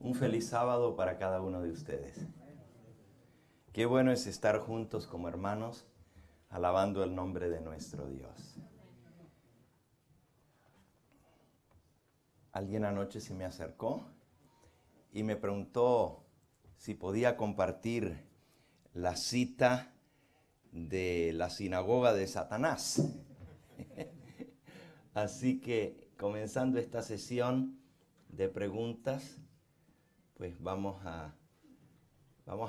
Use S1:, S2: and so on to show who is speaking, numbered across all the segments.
S1: Un feliz sábado para cada uno de ustedes. Qué bueno es estar juntos como hermanos, alabando el nombre de nuestro Dios. Alguien anoche se me acercó y me preguntó si podía compartir la cita de la sinagoga de Satanás. Así que, comenzando esta sesión de preguntas, pues vamos a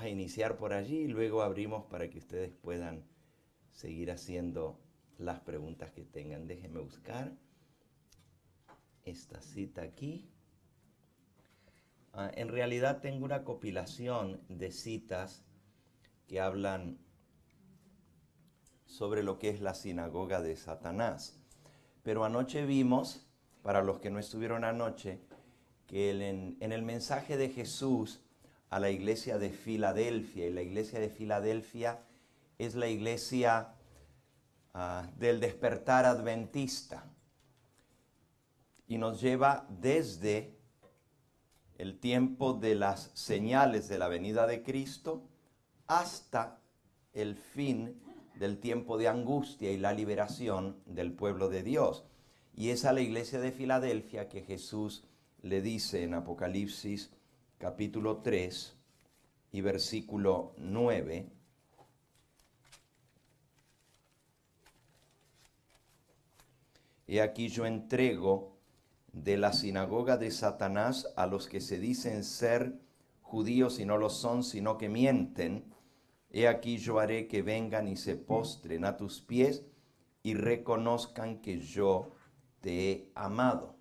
S1: iniciar por allí y luego abrimos para que ustedes puedan seguir haciendo las preguntas que tengan. Déjenme buscar esta cita aquí. En realidad tengo una compilación de citas que hablan sobre lo que es la sinagoga de Satanás. Pero anoche vimos, para los que no estuvieron anoche, que en el mensaje de Jesús a la iglesia de Filadelfia, y la iglesia de Filadelfia es la iglesia del despertar adventista, y nos lleva desde el tiempo de las señales de la venida de Cristo hasta el fin del tiempo de angustia y la liberación del pueblo de Dios. Y es a la iglesia de Filadelfia que Jesús le dice en Apocalipsis capítulo 3 y versículo 9, he aquí yo entrego de la sinagoga de Satanás a los que se dicen ser judíos y no lo son, sino que mienten. He aquí yo haré que vengan y se postren a tus pies y reconozcan que yo te he amado.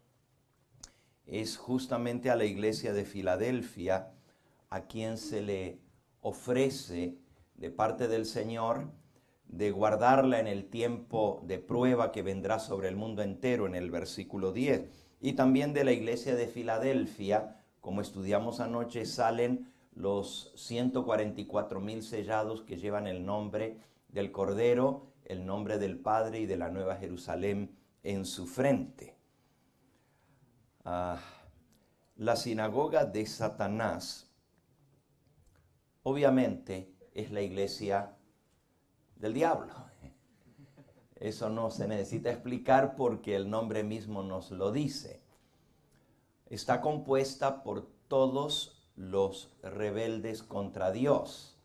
S1: Es justamente a la iglesia de Filadelfia a quien se le ofrece de parte del Señor de guardarla en el tiempo de prueba que vendrá sobre el mundo entero en el versículo 10. Y también de la iglesia de Filadelfia, como estudiamos anoche, salen los 144,000 sellados que llevan el nombre del Cordero, el nombre del Padre y de la Nueva Jerusalén en su frente. La sinagoga de Satanás, obviamente, es la iglesia del diablo. Eso no se necesita explicar porque el nombre mismo nos lo dice. Está compuesta por todos los rebeldes contra Dios.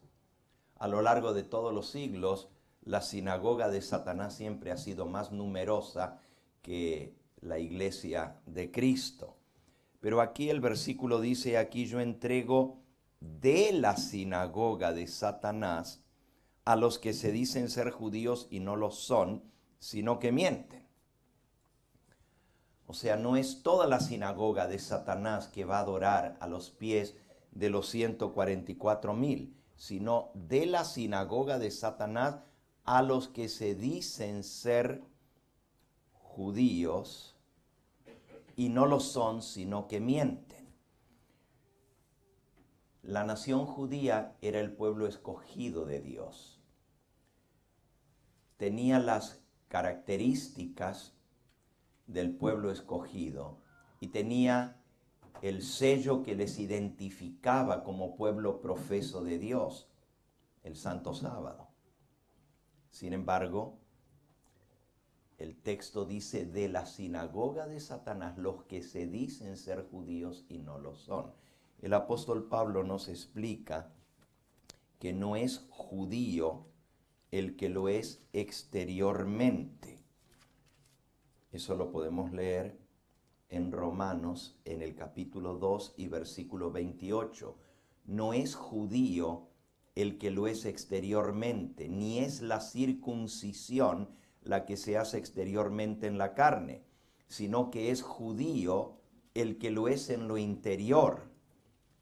S1: A lo largo de todos los siglos, la sinagoga de Satanás siempre ha sido más numerosa que la iglesia de Cristo. Pero aquí el versículo dice, aquí yo entrego de la sinagoga de Satanás a los que se dicen ser judíos y no lo son, sino que mienten. O sea, no es toda la sinagoga de Satanás que va a adorar a los pies de los 144,000, sino de la sinagoga de Satanás a los que se dicen ser judíos y no lo son, sino que mienten. La nación judía era el pueblo escogido de Dios. Tenía las características del pueblo escogido y tenía el sello que les identificaba como pueblo profeso de Dios, el Santo Sábado. Sin embargo, el texto dice de la sinagoga de Satanás, los que se dicen ser judíos y no lo son. El apóstol Pablo nos explica que no es judío el que lo es exteriormente. Eso lo podemos leer en Romanos, en el capítulo 2 y versículo 28. No es judío el que lo es exteriormente, ni es la circuncisión la que se hace exteriormente en la carne, sino que es judío el que lo es en lo interior.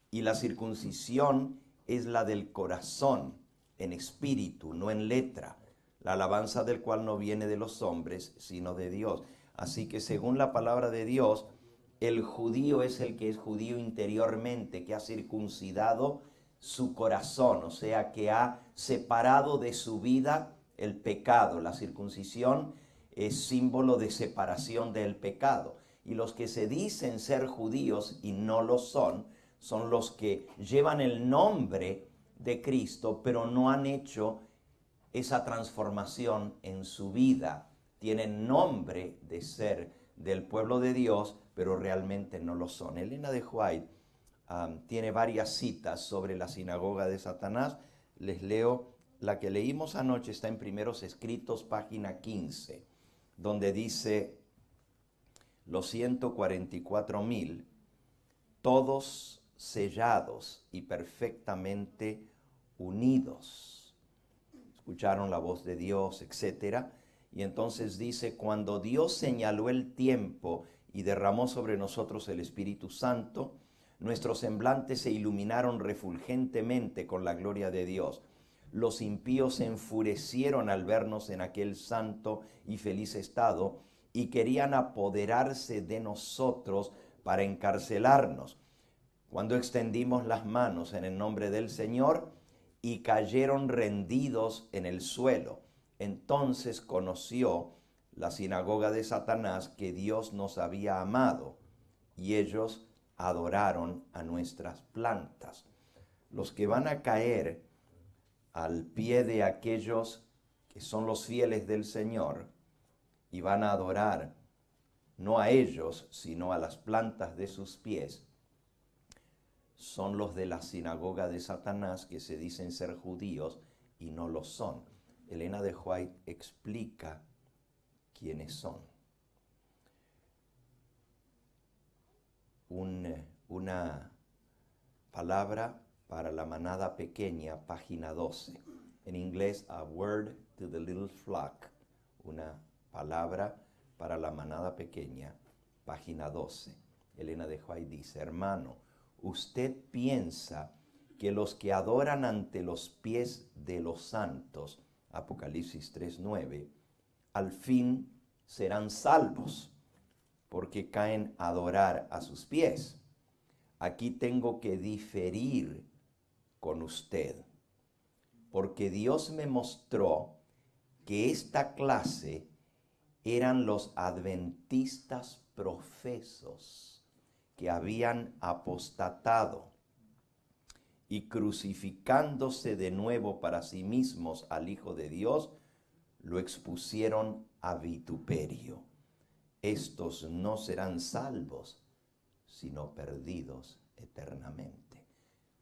S1: Y la circuncisión es la del corazón, en espíritu, no en letra, la alabanza del cual no viene de los hombres, sino de Dios. Así que según la palabra de Dios, el judío es el que es judío interiormente, que ha circuncidado su corazón, o sea, que ha separado de su vida el pecado. La circuncisión es símbolo de separación del pecado. Y los que se dicen ser judíos y no lo son, son los que llevan el nombre de Cristo, pero no han hecho esa transformación en su vida. Tienen nombre de ser del pueblo de Dios, pero realmente no lo son. Elena de White tiene varias citas sobre la sinagoga de Satanás. Les leo la que leímos anoche, está en Primeros Escritos, página 15, donde dice: los 144,000, todos sellados y perfectamente unidos, escucharon la voz de Dios, etc. Y entonces dice: cuando Dios señaló el tiempo y derramó sobre nosotros el Espíritu Santo, nuestros semblantes se iluminaron refulgentemente con la gloria de Dios. Los impíos se enfurecieron al vernos en aquel santo y feliz estado y querían apoderarse de nosotros para encarcelarnos. Cuando extendimos las manos en el nombre del Señor, y cayeron rendidos en el suelo. Entonces conoció la sinagoga de Satanás que Dios nos había amado, y ellos adoraron a nuestras plantas. Los que van a caer al pie de aquellos que son los fieles del Señor y van a adorar no a ellos, sino a las plantas de sus pies, son los de la sinagoga de Satanás, que se dicen ser judíos y no lo son. Elena de White explica quiénes son. Una palabra para la manada pequeña, página 12. En inglés, a word to the little flock. Una palabra para la manada pequeña, página 12. Elena de White dice: hermano, usted piensa que los que adoran ante los pies de los santos, Apocalipsis 3:9, al fin serán salvos, porque caen a adorar a sus pies. Aquí tengo que diferir con usted, porque Dios me mostró que esta clase eran los adventistas profesos que habían apostatado y crucificándose de nuevo para sí mismos al Hijo de Dios, lo expusieron a vituperio. Estos no serán salvos, sino perdidos eternamente.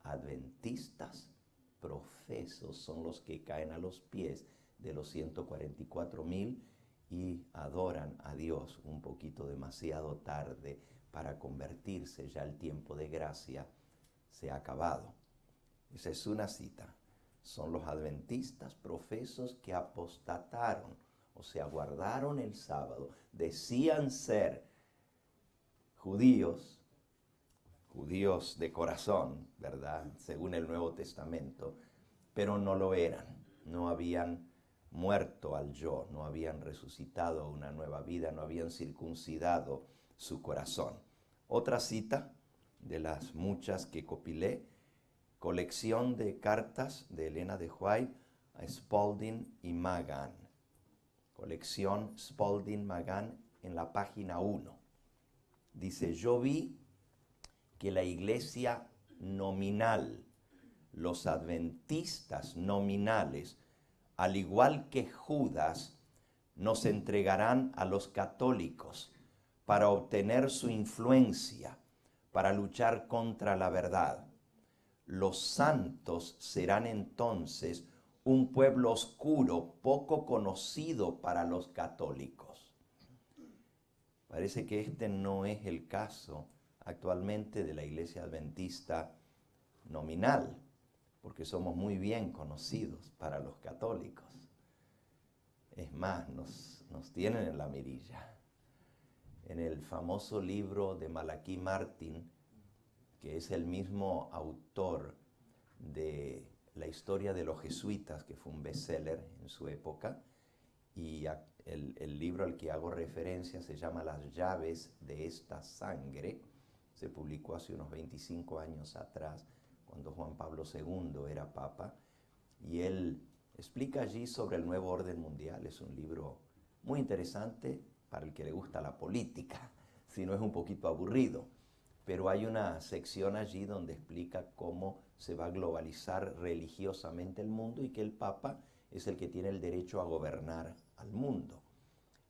S1: Adventistas profesos son los que caen a los pies de los 144,000 y adoran a Dios un poquito demasiado tarde para convertirse. Ya el tiempo de gracia se ha acabado. Esa es una cita. Son los adventistas profesos que apostataron, o sea, guardaron el sábado, decían ser judíos de corazón, ¿verdad? Según el Nuevo Testamento, pero no lo eran, no habían muerto al yo, no habían resucitado a una nueva vida, no habían circuncidado su corazón. Otra cita de las muchas que copilé: colección de cartas de Elena de White a Spalding y Magan. Colección Spalding-Magan en la página 1. Dice: yo vi que la iglesia nominal, los adventistas nominales, al igual que Judas, nos entregarán a los católicos para obtener su influencia, para luchar contra la verdad. Los santos serán entonces un pueblo oscuro, poco conocido para los católicos. Parece que este no es el caso actualmente de la iglesia adventista nominal, porque somos muy bien conocidos para los católicos. Es más, nos tienen en la mirilla. En el famoso libro de Malaquí Martín, que es el mismo autor de la historia de los jesuitas, que fue un bestseller en su época, y el libro al que hago referencia se llama Las llaves de esta sangre. Se publicó hace unos 25 años atrás, cuando Juan Pablo II era papa, y él explica allí sobre el nuevo orden mundial. Es un libro muy interesante para el que le gusta la política, si no es un poquito aburrido. pero hay una sección allí donde explica cómo se va a globalizar religiosamente el mundo y que el Papa es el que tiene el derecho a gobernar al mundo.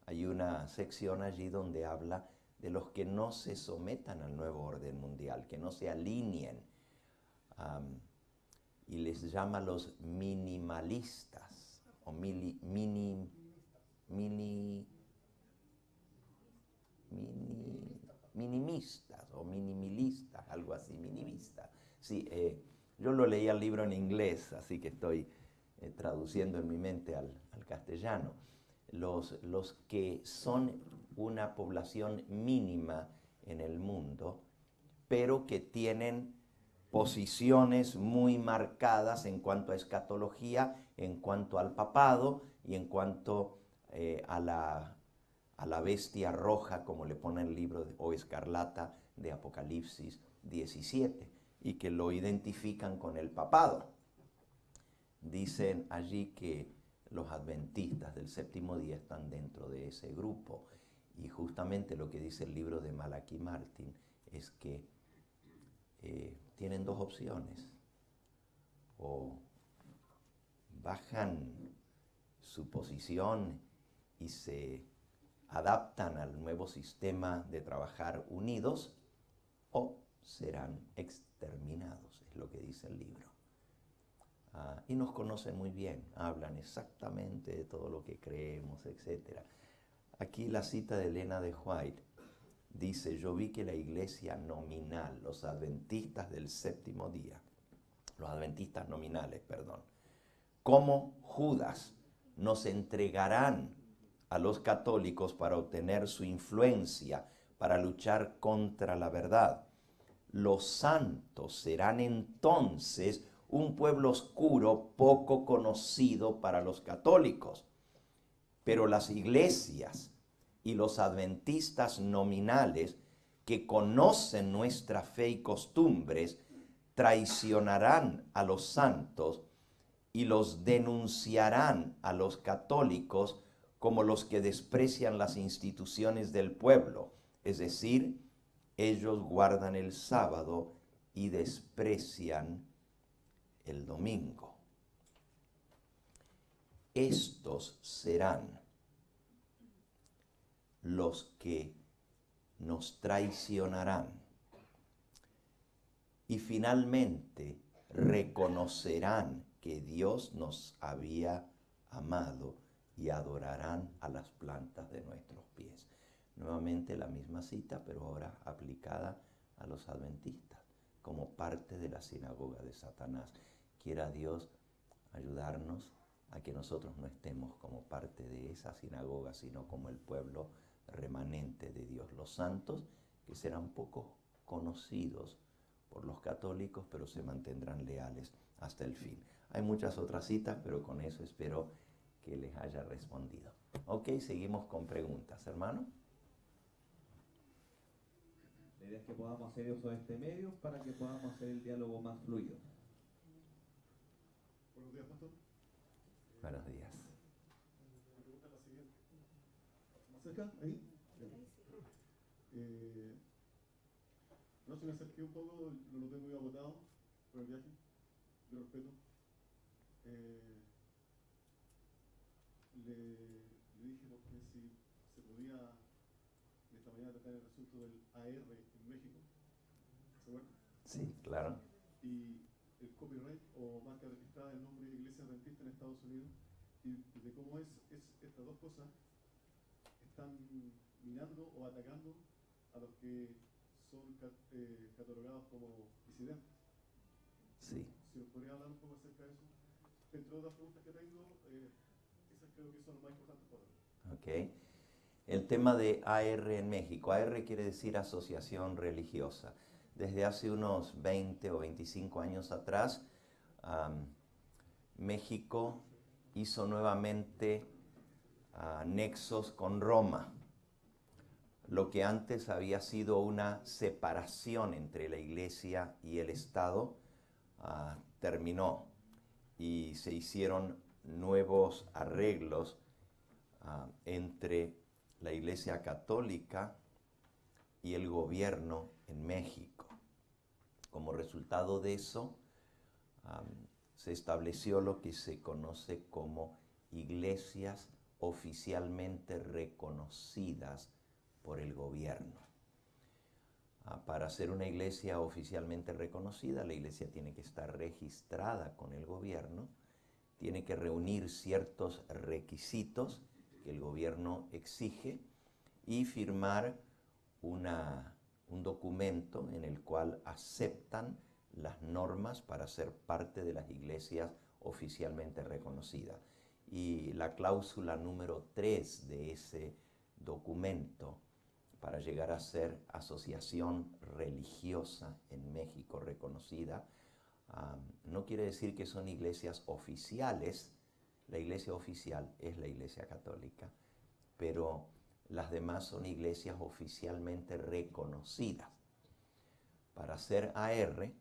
S1: Hay una sección allí donde habla de los que no se sometan al nuevo orden mundial, que no se alineen, y les llama los minimalistas o minimistas o minimalistas, algo así, minimistas. Sí, yo lo leía el libro en inglés, así que estoy traduciendo en mi mente al castellano. Los que son una población mínima en el mundo, pero que tienen posiciones muy marcadas en cuanto a escatología, en cuanto al papado y en cuanto a la bestia roja, como le pone el libro o escarlata de Apocalipsis 17, y que lo identifican con el papado. Dicen allí que los adventistas del séptimo día están dentro de ese grupo, y justamente lo que dice el libro de Malachi Martin es que tienen dos opciones: o bajan su posición y se adaptan al nuevo sistema de trabajar unidos, o serán exterminados, es lo que dice el libro. Y nos conocen muy bien, hablan exactamente de todo lo que creemos, etc. Aquí la cita de Elena de White dice: yo vi que la iglesia nominal, los adventistas del séptimo día, los adventistas nominales, perdón, como Judas, nos entregarán a los católicos para obtener su influencia, para luchar contra la verdad. Los santos serán entonces un pueblo oscuro poco conocido para los católicos, pero las iglesias y los adventistas nominales que conocen nuestra fe y costumbres traicionarán a los santos y los denunciarán a los católicos como los que desprecian las instituciones del pueblo, es decir, ellos guardan el sábado y desprecian el domingo. Estos serán los que nos traicionarán y finalmente reconocerán que Dios nos había amado y adorarán a las plantas de nuestros pies. Nuevamente la misma cita, pero ahora aplicada a los adventistas, como parte de la sinagoga de Satanás. Quiera Dios ayudarnos a que nosotros no estemos como parte de esa sinagoga, sino como el pueblo remanente de Dios, los santos, que serán poco conocidos por los católicos, pero se mantendrán leales hasta el fin. Hay muchas otras citas, pero con eso espero que les haya respondido. Ok, seguimos con preguntas, hermano.
S2: La idea es que podamos hacer uso de este medio para que podamos hacer el diálogo más fluido.
S3: Buenos días, pastor.
S1: Buenos días.
S3: Mi pregunta es la siguiente. ¿Más cerca? ¿Ahí? Anoche me acerqué un poco, lo noté muy agotado por el viaje, yo respeto. Le dije porque si se podía esta mañana tratar el asunto del AR en México, ¿se acuerdan?
S1: Sí, claro.
S3: Y el copyright o marca registrada del nombre de Iglesia Adventista en Estados Unidos, y de cómo estas dos cosas están minando o atacando a los que son catalogados como disidentes.
S1: Sí.
S3: Si nos podría hablar un poco acerca de eso. Entre otras preguntas que tengo, esas creo que son las más importantes para mí.
S1: Ok. El tema de AR en México. AR quiere decir asociación religiosa. Desde hace unos 20 o 25 años atrás, México hizo nuevamente nexos con Roma. Lo que antes había sido una separación entre la Iglesia y el Estado terminó y se hicieron nuevos arreglos entre la Iglesia Católica y el gobierno en México. Como resultado de eso, se estableció lo que se conoce como iglesias oficialmente reconocidas por el gobierno. Para ser una iglesia oficialmente reconocida, la iglesia tiene que estar registrada con el gobierno, tiene que reunir ciertos requisitos que el gobierno exige y firmar un documento en el cual aceptan las normas para ser parte de las iglesias oficialmente reconocidas. Y la cláusula número 3 de ese documento, para llegar a ser asociación religiosa en México reconocida, no quiere decir que son iglesias oficiales. La iglesia oficial es la Iglesia Católica, pero las demás son iglesias oficialmente reconocidas. Para ser AR,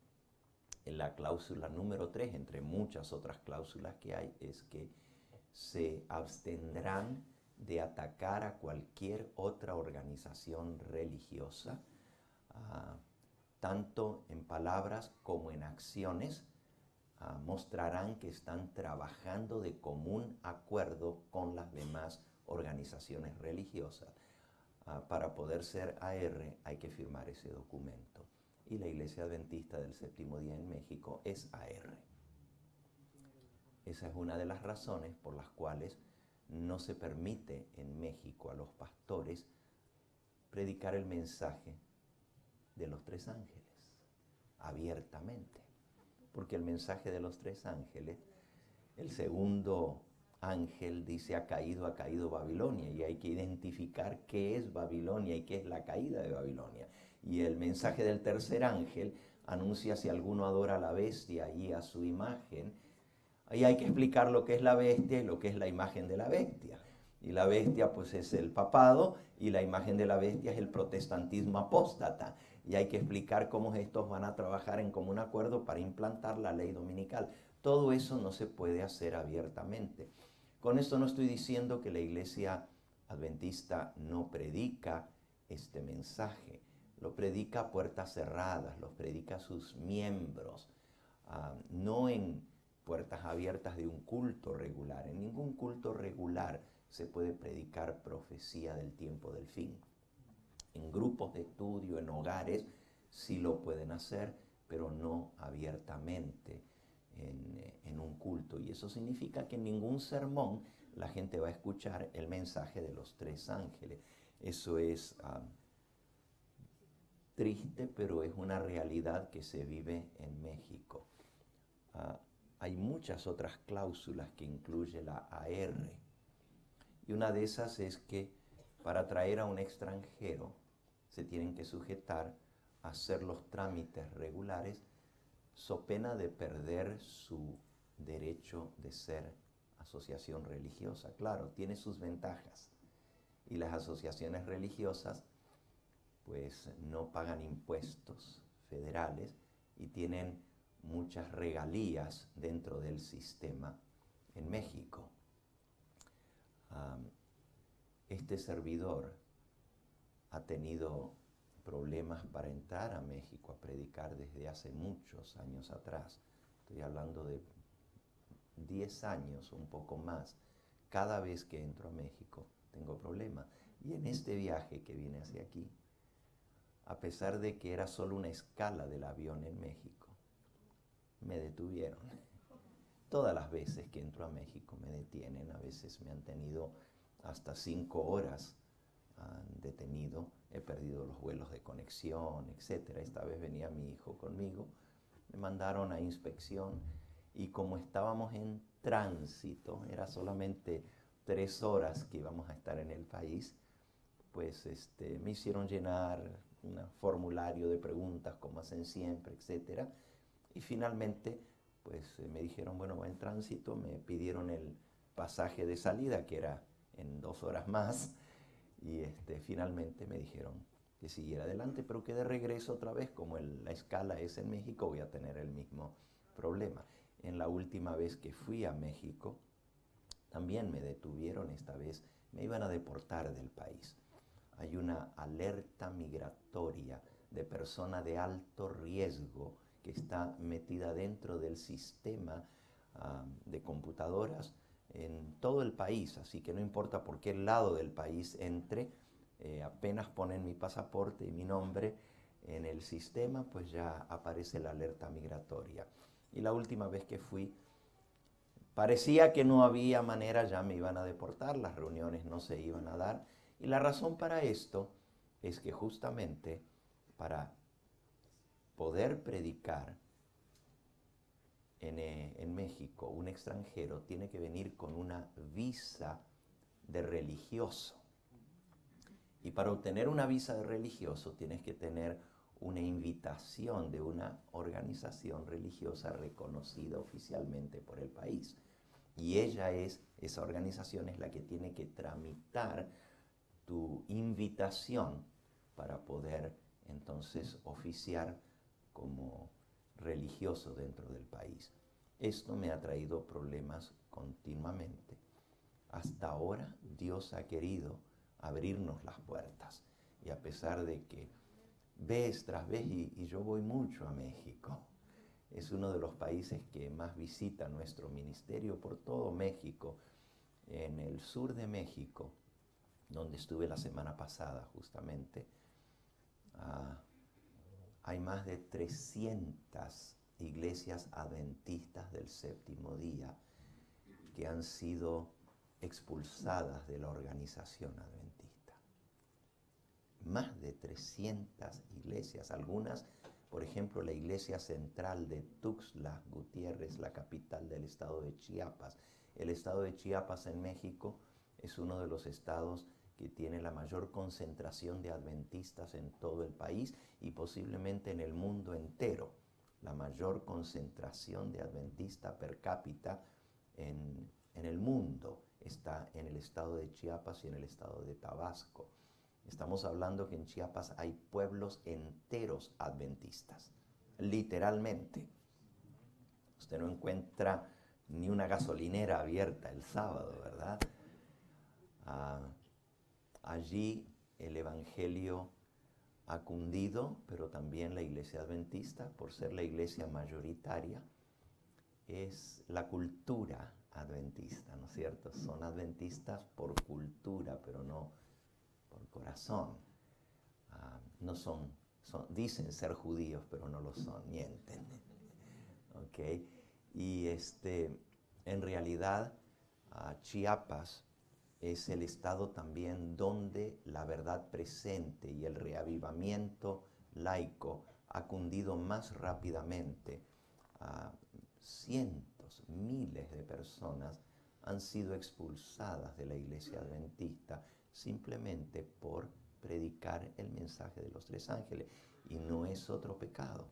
S1: en la cláusula número 3, entre muchas otras cláusulas que hay, es que se abstendrán de atacar a cualquier otra organización religiosa, tanto en palabras como en acciones. Mostrarán que están trabajando de común acuerdo con las demás organizaciones religiosas. Para poder ser AR hay que firmar ese documento. Y la Iglesia Adventista del Séptimo Día en México es AR. Esa es una de las razones por las cuales no se permite en México a los pastores predicar el mensaje de los tres ángeles abiertamente. Porque el mensaje de los tres ángeles, el segundo ángel dice ha caído Babilonia, y hay que identificar qué es Babilonia y qué es la caída de Babilonia. Y el mensaje del tercer ángel anuncia si alguno adora a la bestia y a su imagen. Ahí hay que explicar lo que es la bestia y lo que es la imagen de la bestia. Y la bestia pues es el papado y la imagen de la bestia es el protestantismo apóstata. Y hay que explicar cómo estos van a trabajar en común acuerdo para implantar la ley dominical. Todo eso no se puede hacer abiertamente. Con esto no estoy diciendo que la Iglesia Adventista no predica este mensaje. Lo predica a puertas cerradas, lo predica a sus miembros, no en puertas abiertas de un culto regular. En ningún culto regular se puede predicar profecía del tiempo del fin. En grupos de estudio, en hogares, sí lo pueden hacer, pero no abiertamente en un culto. Y eso significa que en ningún sermón la gente va a escuchar el mensaje de los tres ángeles. Eso es triste, pero es una realidad que se vive en México. Hay muchas otras cláusulas que incluye la AR. Y una de esas es que para traer a un extranjero se tienen que sujetar a hacer los trámites regulares, so pena de perder su derecho de ser asociación religiosa. Claro, tiene sus ventajas. Y las asociaciones religiosas pues no pagan impuestos federales y tienen muchas regalías dentro del sistema en México. Este servidor ha tenido problemas para entrar a México a predicar desde hace muchos años atrás. Estoy hablando de 10 años, un poco más. Cada vez que entro a México tengo problemas. Y en este viaje que vine hacia aquí, a pesar de que era solo una escala del avión en México, me detuvieron. Todas las veces que entro a México me detienen, a veces me han tenido hasta 5 horas detenido, he perdido los vuelos de conexión, etc. Esta vez venía mi hijo conmigo, me mandaron a inspección y como estábamos en tránsito, era solamente 3 horas que íbamos a estar en el país, pues me hicieron llenar un formulario de preguntas como hacen siempre, etc. Y finalmente pues me dijeron, bueno, va en tránsito, me pidieron el pasaje de salida, que era en 2 horas más, y finalmente me dijeron que siguiera adelante, pero que de regreso otra vez, como la escala es en México, voy a tener el mismo problema. En la última vez que fui a México, también me detuvieron, esta vez me iban a deportar del país. hay una alerta migratoria de persona de alto riesgo que está metida dentro del sistema de computadoras en todo el país, así que no importa por qué lado del país entre, apenas ponen mi pasaporte y mi nombre en el sistema, pues ya aparece la alerta migratoria. Y la última vez que fui, parecía que no había manera, ya me iban a deportar, las reuniones no se iban a dar, y la razón para esto es que justamente para poder predicar en México, un extranjero tiene que venir con una visa de religioso. Y para obtener una visa de religioso tienes que tener una invitación de una organización religiosa reconocida oficialmente por el país. Y esa organización es la que tiene que tramitar tu invitación para poder entonces oficiar como religioso dentro del país. Esto me ha traído problemas continuamente. Hasta ahora Dios ha querido abrirnos las puertas y a pesar de que vez tras vez, y yo voy mucho a México, es uno de los países que más visita nuestro ministerio por todo México. En el sur de México, donde estuve la semana pasada justamente, hay más de 300 iglesias adventistas del séptimo día que han sido expulsadas de la organización adventista. Más de 300 iglesias, algunas, por ejemplo, la iglesia central de Tuxtla Gutiérrez, la capital del estado de Chiapas. El estado de Chiapas en México es uno de los estados que tiene la mayor concentración de adventistas en todo el país y posiblemente en el mundo entero. La mayor concentración de adventistas per cápita en el mundo está en el estado de Chiapas y en el estado de Tabasco. Estamos hablando que en Chiapas hay pueblos enteros adventistas, literalmente. Usted no encuentra ni una gasolinera abierta el sábado, ¿verdad? Allí el evangelio ha cundido, pero también la iglesia adventista, por ser la iglesia mayoritaria, es la cultura adventista, ¿no es cierto? Son adventistas por cultura, pero no por corazón. No dicen ser judíos, pero no lo son, mienten. ¿Okay? Y en realidad Chiapas es el estado también donde la verdad presente y el reavivamiento laico ha cundido más rápidamente. Cientos, miles de personas han sido expulsadas de la iglesia adventista simplemente por predicar el mensaje de los tres ángeles. Y no es otro pecado.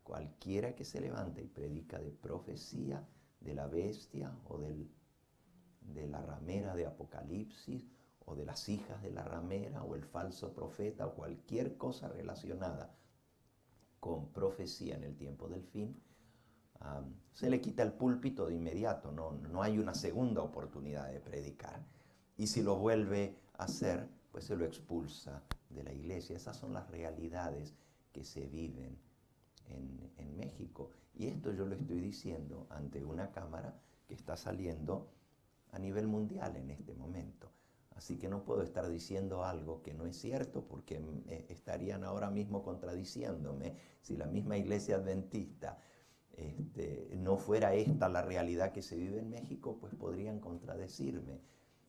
S1: Cualquiera que se levante y predica de profecía, de la bestia o de la ramera de Apocalipsis o de las hijas de la ramera o el falso profeta o cualquier cosa relacionada con profecía en el tiempo del fin, se le quita el púlpito de inmediato, no hay una segunda oportunidad de predicar. Y si lo vuelve a hacer, pues se lo expulsa de la iglesia. Esas son las realidades que se viven en México. Y esto yo lo estoy diciendo ante una cámara que está saliendo a nivel mundial en este momento. Así que no puedo estar diciendo algo que no es cierto porque estarían ahora mismo contradiciéndome. Si la misma iglesia adventista no fuera esta la realidad que se vive en México, pues podrían contradecirme.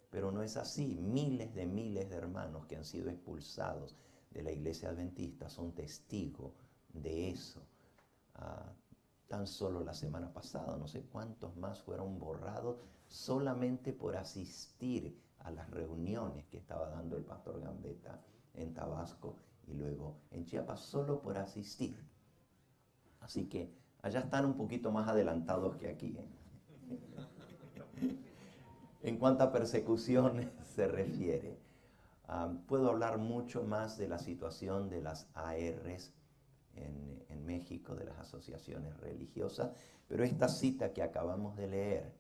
S1: Pero no es así. Miles de hermanos que han sido expulsados de la iglesia adventista son testigos de eso. Tan solo la semana pasada, no sé cuántos más fueron borrados solamente por asistir a las reuniones que estaba dando el pastor Gambetta en Tabasco y luego en Chiapas, solo por asistir. Así que allá están un poquito más adelantados que aquí, ¿eh? En cuanto a persecución se refiere, puedo hablar mucho más de la situación de las ARs en México, de las asociaciones religiosas, pero esta cita que acabamos de leer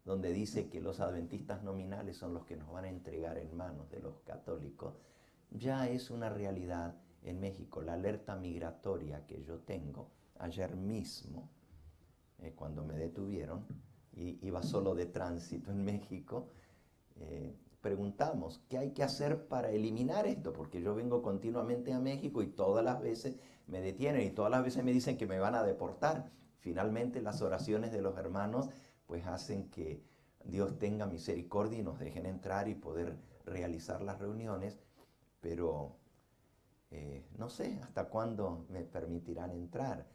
S1: donde dice que los adventistas nominales son los que nos van a entregar en manos de los católicos, ya es una realidad en México. La alerta migratoria que yo tengo, ayer mismo, cuando me detuvieron, y iba solo de tránsito en México, preguntamos, ¿qué hay que hacer para eliminar esto? Porque yo vengo continuamente a México y todas las veces me detienen y todas las veces me dicen que me van a deportar. Finalmente las oraciones de los hermanos pues hacen que Dios tenga misericordia y nos dejen entrar y poder realizar las reuniones, pero no sé hasta cuándo me permitirán entrar.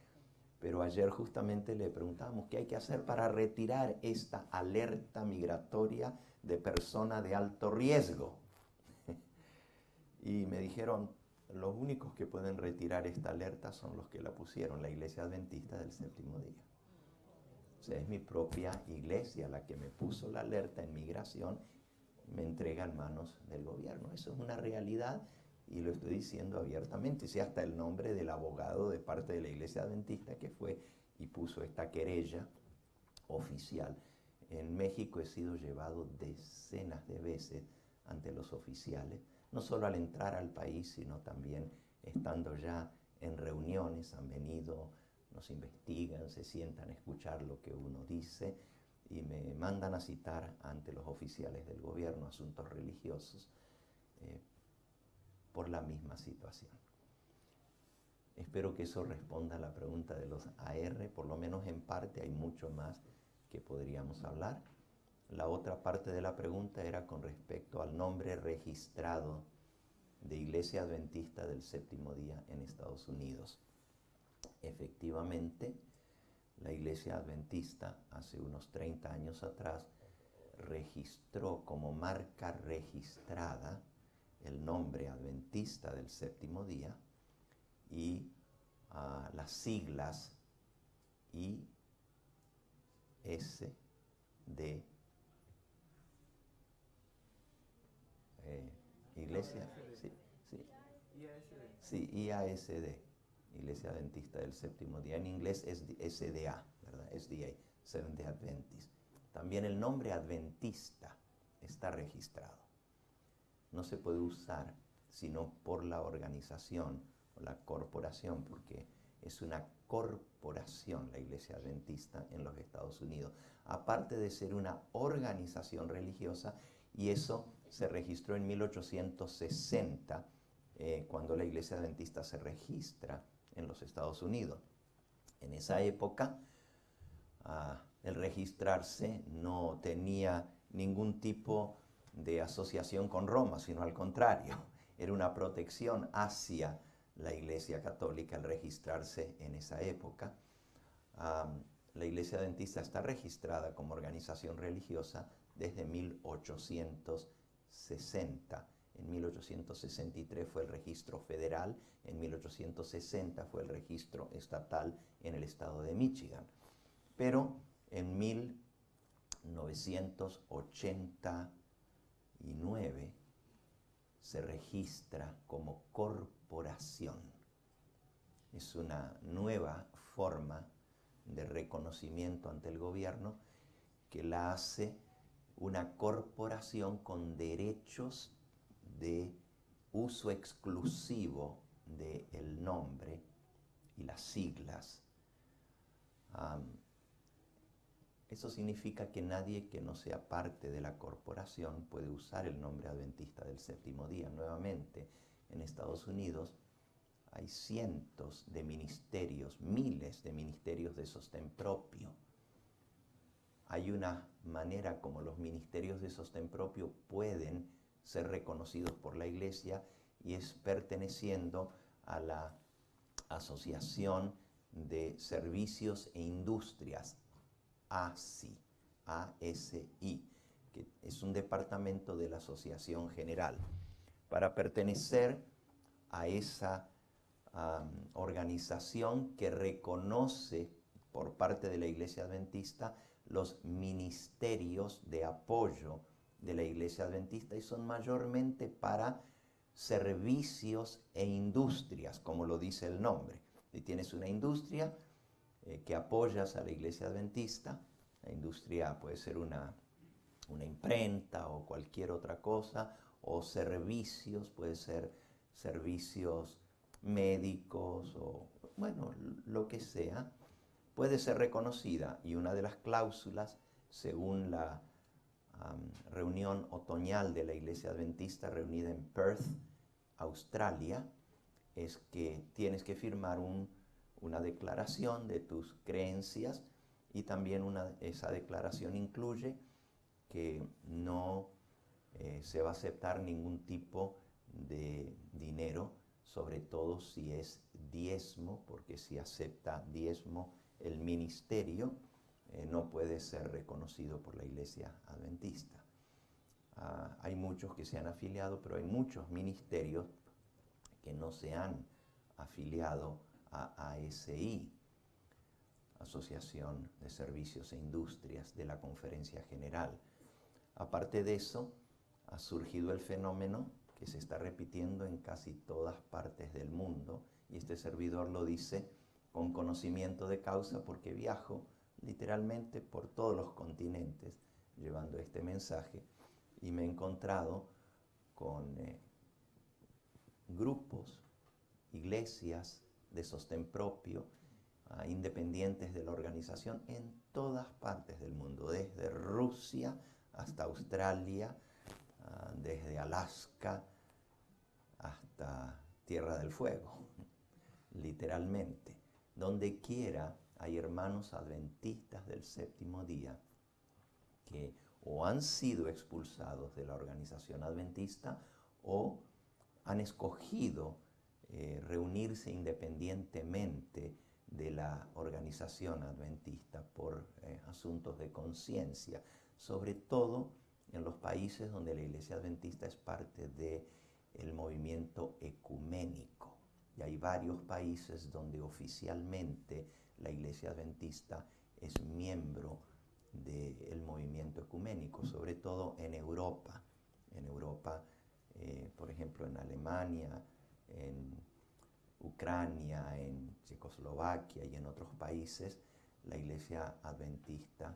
S1: Pero ayer justamente le preguntamos qué hay que hacer para retirar esta alerta migratoria de persona de alto riesgo. Y me dijeron, los únicos que pueden retirar esta alerta son los que la pusieron, la Iglesia Adventista del Séptimo Día. O sea, es mi propia iglesia la que me puso la alerta en migración, me entrega en manos del gobierno. Eso es una realidad y lo estoy diciendo abiertamente. Y sé hasta el nombre del abogado de parte de la Iglesia Adventista que fue y puso esta querella oficial. En México he sido llevado decenas de veces ante los oficiales, no solo al entrar al país, sino también estando ya en reuniones, han venido, nos investigan, se sientan a escuchar lo que uno dice y me mandan a citar ante los oficiales del gobierno asuntos religiosos por la misma situación. Espero que eso responda a la pregunta de los AR, por lo menos en parte, hay mucho más que podríamos hablar. La otra parte de la pregunta era con respecto al nombre registrado de Iglesia Adventista del Séptimo Día en Estados Unidos. Efectivamente, la Iglesia Adventista hace unos 30 años atrás registró como marca registrada el nombre Adventista del Séptimo Día y las siglas ISD, Iglesia, sí, IASD, Iglesia Adventista del Séptimo Día. En inglés es SDA, ¿verdad? SDA, Seventh Day Adventist. También el nombre Adventista está registrado. No se puede usar sino por la organización o la corporación, porque es una corporación la Iglesia Adventista en los Estados Unidos, aparte de ser una organización religiosa, y eso se registró en 1860, cuando la Iglesia Adventista se registra en los Estados Unidos. En esa época, el registrarse no tenía ningún tipo de asociación con Roma, sino al contrario, era una protección hacia la Iglesia Católica el registrarse en esa época. La Iglesia Adventista está registrada como organización religiosa desde 1860. En 1863 fue el registro federal, en 1860 fue el registro estatal en el estado de Michigan. Pero en 1989 se registra como corporación. Es una nueva forma de reconocimiento ante el gobierno que la hace una corporación con derechos de uso exclusivo del nombre y las siglas. Eso significa que nadie que no sea parte de la corporación puede usar el nombre Adventista del Séptimo Día. Nuevamente, en Estados Unidos hay cientos de ministerios, miles de ministerios de sostén propio. Hay una manera como los ministerios de sostén propio pueden ser reconocidos por la Iglesia y es perteneciendo a la Asociación de Servicios e Industrias, ASI, que es un departamento de la Asociación General. Para pertenecer a esa organización que reconoce por parte de la Iglesia Adventista los ministerios de apoyo de la Iglesia Adventista, y son mayormente para servicios e industrias, como lo dice el nombre. Si tienes una industria que apoyas a la Iglesia Adventista, La industria puede ser una imprenta o cualquier otra cosa, o servicios, puede ser servicios médicos o, bueno, lo que sea, puede ser reconocida. Y una de las cláusulas, según la reunión otoñal de la Iglesia Adventista reunida en Perth, Australia, es que tienes que firmar una declaración de tus creencias, y también esa declaración incluye que no se va a aceptar ningún tipo de dinero, sobre todo si es diezmo, porque si acepta diezmo el ministerio, no puede ser reconocido por la Iglesia Adventista. Hay muchos que se han afiliado, pero hay muchos ministerios que no se han afiliado a ASI, Asociación de Servicios e Industrias de la Conferencia General. Aparte de eso, ha surgido el fenómeno que se está repitiendo en casi todas partes del mundo, y este servidor lo dice con conocimiento de causa porque viajo literalmente por todos los continentes llevando este mensaje, y me he encontrado con grupos, iglesias de sostén propio, independientes de la organización en todas partes del mundo, desde Rusia hasta Australia, desde Alaska hasta Tierra del Fuego, literalmente. Donde quiera hay hermanos adventistas del séptimo día que o han sido expulsados de la organización adventista o han escogido reunirse independientemente de la organización adventista por asuntos de conciencia, sobre todo en los países donde la Iglesia Adventista es parte del movimiento ecuménico. Y hay varios países donde oficialmente la Iglesia Adventista es miembro del movimiento ecuménico, sobre todo en Europa. En Europa, por ejemplo, en Alemania, en Ucrania, en Checoslovaquia y en otros países, la Iglesia Adventista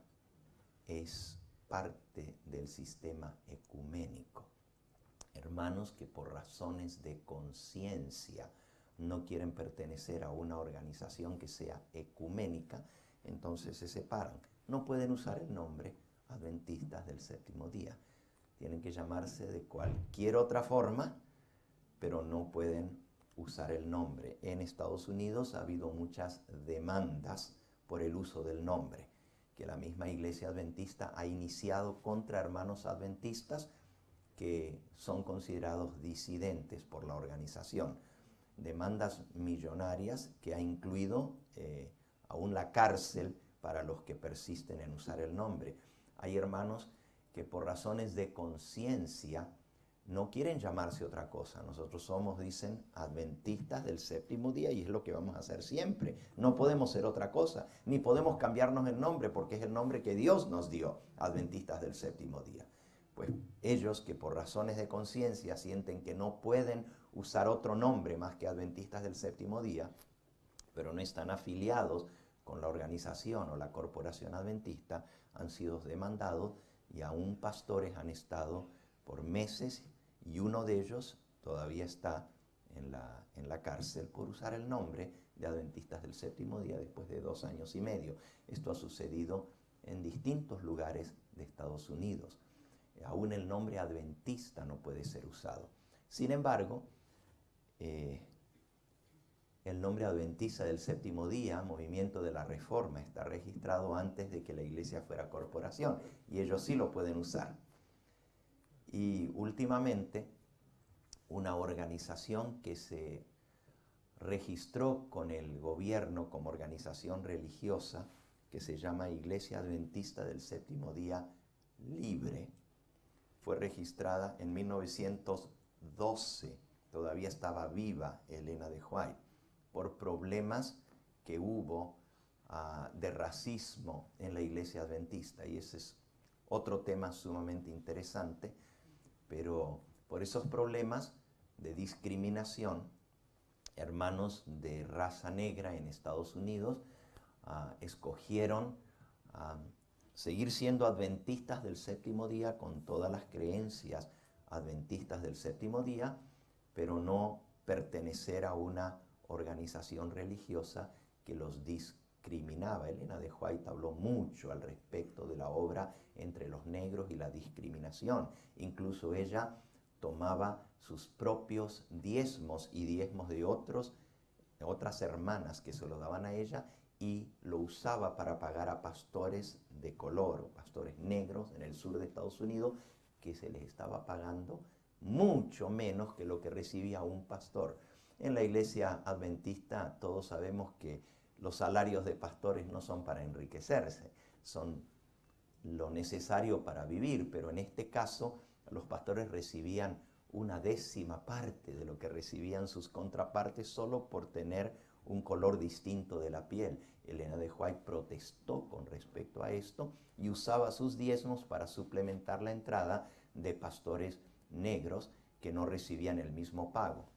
S1: es parte del sistema ecuménico. Hermanos que por razones de conciencia no quieren pertenecer a una organización que sea ecuménica, entonces se separan. No pueden usar el nombre Adventistas del Séptimo Día. Tienen que llamarse de cualquier otra forma, pero no pueden usar el nombre. En Estados Unidos ha habido muchas demandas por el uso del nombre, que la misma Iglesia Adventista ha iniciado contra hermanos adventistas que son considerados disidentes por la organización. Demandas millonarias que ha incluido aún la cárcel para los que persisten en usar el nombre. Hay hermanos que por razones de conciencia no quieren llamarse otra cosa. Nosotros somos, dicen, adventistas del séptimo día, y es lo que vamos a hacer siempre. No podemos ser otra cosa, ni podemos cambiarnos el nombre, porque es el nombre que Dios nos dio, adventistas del séptimo día. Pues ellos que por razones de conciencia sienten que no pueden usar otro nombre más que adventistas del séptimo día, pero no están afiliados con la organización o la corporación adventista, han sido demandados, y aún pastores han estado por meses, y uno de ellos todavía está en la cárcel por usar el nombre de Adventistas del Séptimo Día después de 2 años y medio. Esto ha sucedido en distintos lugares de Estados Unidos. Aún el nombre adventista no puede ser usado. Sin embargo, el nombre Adventista del Séptimo Día, Movimiento de la Reforma, está registrado antes de que la iglesia fuera corporación, y ellos sí lo pueden usar. Y últimamente, una organización que se registró con el gobierno como organización religiosa, que se llama Iglesia Adventista del Séptimo Día Libre, fue registrada en 1912, todavía estaba viva Elena de White, por problemas que hubo de racismo en la Iglesia Adventista, y ese es otro tema sumamente interesante. Pero por esos problemas de discriminación, hermanos de raza negra en Estados Unidos escogieron seguir siendo adventistas del séptimo día con todas las creencias adventistas del séptimo día, pero no pertenecer a una organización religiosa que los discriminaba. Elena de White habló mucho al respecto de la obra entre los negros y la discriminación. Incluso ella tomaba sus propios diezmos y diezmos de otras hermanas que se lo daban a ella y lo usaba para pagar a pastores de color, pastores negros en el sur de Estados Unidos, que se les estaba pagando mucho menos que lo que recibía un pastor. En la iglesia adventista todos sabemos que los salarios de pastores no son para enriquecerse, son lo necesario para vivir, pero en este caso los pastores recibían una décima parte de lo que recibían sus contrapartes solo por tener un color distinto de la piel. Elena de White protestó con respecto a esto y usaba sus diezmos para suplementar la entrada de pastores negros que no recibían el mismo pago.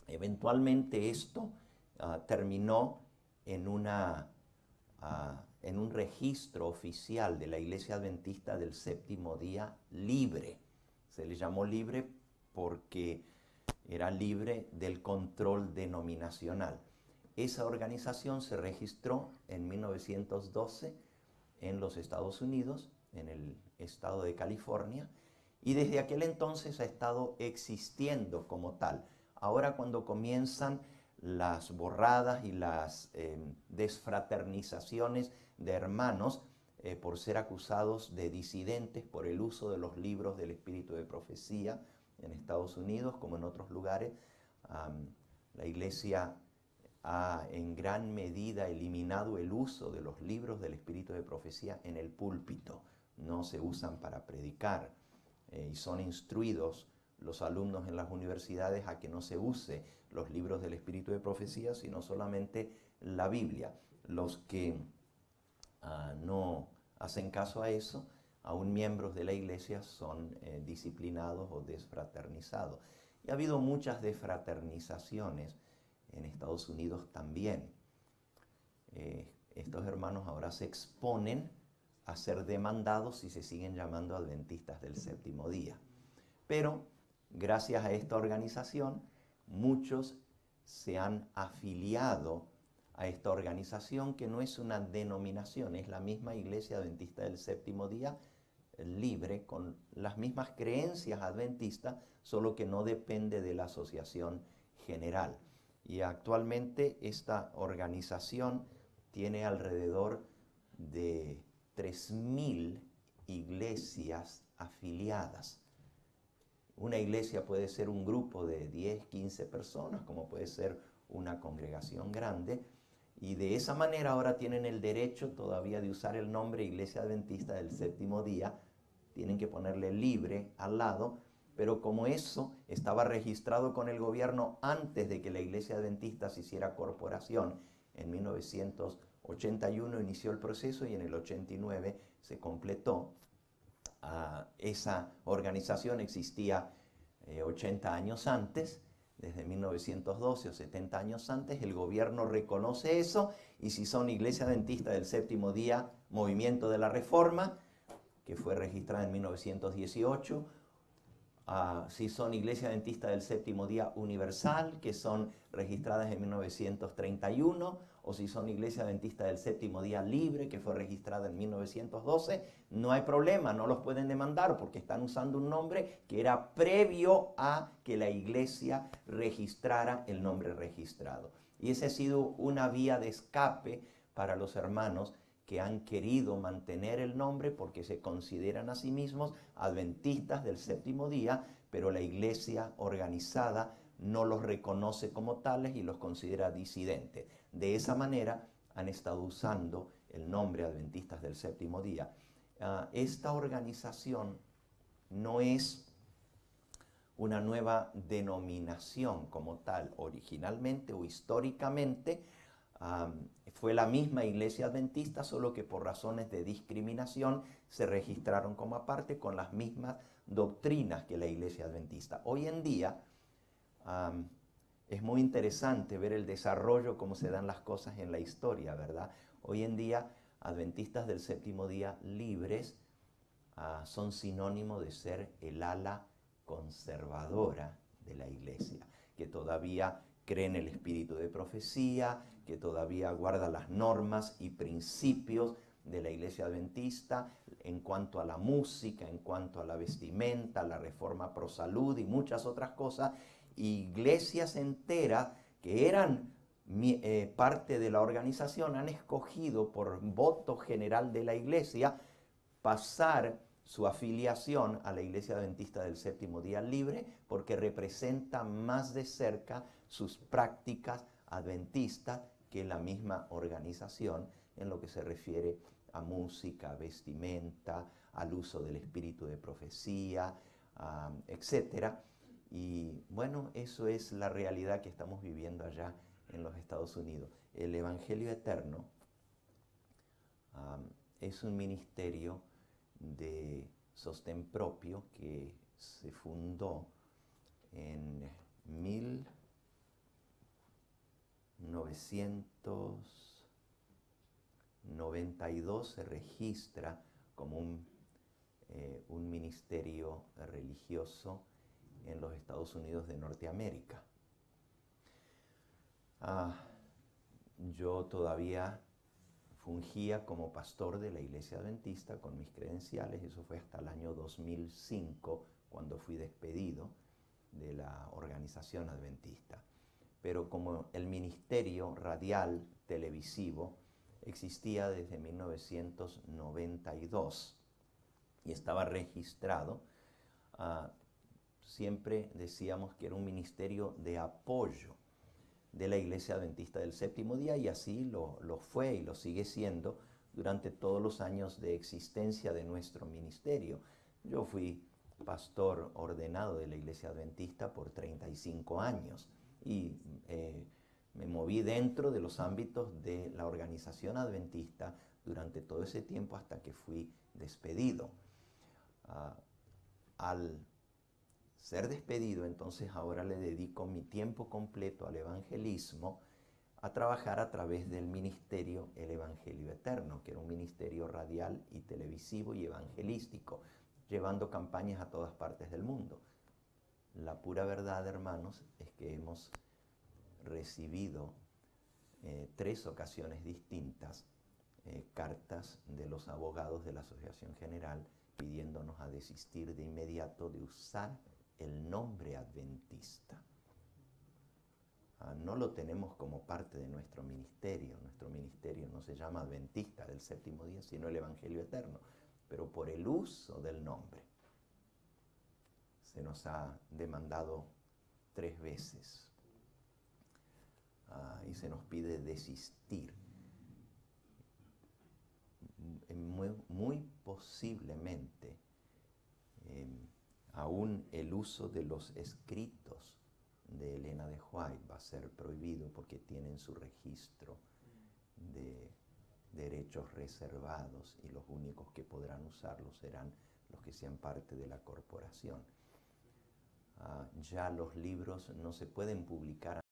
S1: Eventualmente esto terminó en un registro oficial de la Iglesia Adventista del Séptimo Día libre. Se le llamó libre porque era libre del control denominacional. Esa organización se registró en 1912 en los Estados Unidos, en el estado de California, y desde aquel entonces ha estado existiendo como tal. Ahora cuando comienzan las borradas y las desfraternizaciones de hermanos por ser acusados de disidentes por el uso de los libros del espíritu de profecía en Estados Unidos como en otros lugares, la iglesia ha en gran medida eliminado el uso de los libros del espíritu de profecía en el púlpito. No se usan para predicar y son instruidos los alumnos en las universidades a que no se use los libros del espíritu de profecía, sino solamente la Biblia. Los que no hacen caso a eso, aún miembros de la iglesia, son disciplinados o desfraternizados. Y ha habido muchas desfraternizaciones en Estados Unidos también. Estos hermanos ahora se exponen a ser demandados si se siguen llamando adventistas del séptimo día. Pero gracias a esta organización, muchos se han afiliado a esta organización que no es una denominación, es la misma Iglesia Adventista del Séptimo Día libre, con las mismas creencias adventistas, solo que no depende de la asociación general. Y actualmente esta organización tiene alrededor de 3.000 iglesias afiliadas. Una iglesia puede ser un grupo de 10, 15 personas, como puede ser una congregación grande, y de esa manera ahora tienen el derecho todavía de usar el nombre Iglesia Adventista del Séptimo Día. Tienen que ponerle libre al lado, pero como eso estaba registrado con el gobierno antes de que la Iglesia Adventista se hiciera corporación, en 1981 inició el proceso y en el 89 se completó. Esa organización existía 80 años antes, desde 1912 o 70 años antes. El gobierno reconoce eso, y si son Iglesia Adventista del Séptimo Día, Movimiento de la Reforma, que fue registrada en 1918, si son Iglesia Adventista del Séptimo Día Universal, que son registradas en 1931, o si son Iglesia Adventista del Séptimo Día Libre, que fue registrada en 1912, no hay problema, no los pueden demandar porque están usando un nombre que era previo a que la iglesia registrara el nombre registrado. Y esa ha sido una vía de escape para los hermanos que han querido mantener el nombre porque se consideran a sí mismos adventistas del séptimo día, pero la iglesia organizada no los reconoce como tales y los considera disidentes. De esa manera han estado usando el nombre adventistas del séptimo día. Esta organización no es una nueva denominación como tal. Originalmente o históricamente fue la misma iglesia adventista, solo que por razones de discriminación se registraron como aparte con las mismas doctrinas que la iglesia adventista. Hoy en día es muy interesante ver el desarrollo, cómo se dan las cosas en la historia, ¿verdad? Hoy en día adventistas del séptimo día libres son sinónimo de ser el ala conservadora de la iglesia, que todavía cree en el espíritu de profecía, que todavía guarda las normas y principios de la iglesia adventista en cuanto a la música, en cuanto a la vestimenta, la reforma pro salud y muchas otras cosas. Iglesias enteras que eran parte de la organización han escogido por voto general de la iglesia pasar su afiliación a la Iglesia Adventista del Séptimo Día Libre porque representa más de cerca sus prácticas adventistas que la misma organización en lo que se refiere a música, vestimenta, al uso del espíritu de profecía, etc. Y bueno, eso es la realidad que estamos viviendo allá en los Estados Unidos. El Evangelio Eterno es un ministerio de sostén propio que se fundó en 1992, se registra como un ministerio religioso en los Estados Unidos de Norteamérica. Yo todavía fungía como pastor de la iglesia adventista con mis credenciales. Eso fue hasta el año 2005, cuando fui despedido de la organización adventista. Pero como el ministerio radial televisivo existía desde 1992 y estaba registrado, siempre decíamos que era un ministerio de apoyo de la Iglesia Adventista del Séptimo Día, y así lo fue y lo sigue siendo durante todos los años de existencia de nuestro ministerio. Yo fui pastor ordenado de la Iglesia Adventista por 35 años y me moví dentro de los ámbitos de la organización adventista durante todo ese tiempo hasta que fui despedido. Al ser despedido, entonces ahora le dedico mi tiempo completo al evangelismo, a trabajar a través del ministerio El Evangelio Eterno, que era un ministerio radial y televisivo y evangelístico, llevando campañas a todas partes del mundo. La pura verdad, hermanos, es que hemos recibido 3 ocasiones distintas cartas de los abogados de la Asociación General pidiéndonos a desistir de inmediato de usar el nombre adventista. No lo tenemos como parte de nuestro ministerio. Nuestro ministerio no se llama Adventista del Séptimo Día, sino el Evangelio Eterno. Pero por el uso del nombre se nos ha demandado 3 veces y se nos pide desistir. Muy posiblemente aún el uso de los escritos de Elena de White va a ser prohibido porque tienen su registro de derechos reservados y los únicos que podrán usarlos serán los que sean parte de la corporación. Ya los libros no se pueden publicar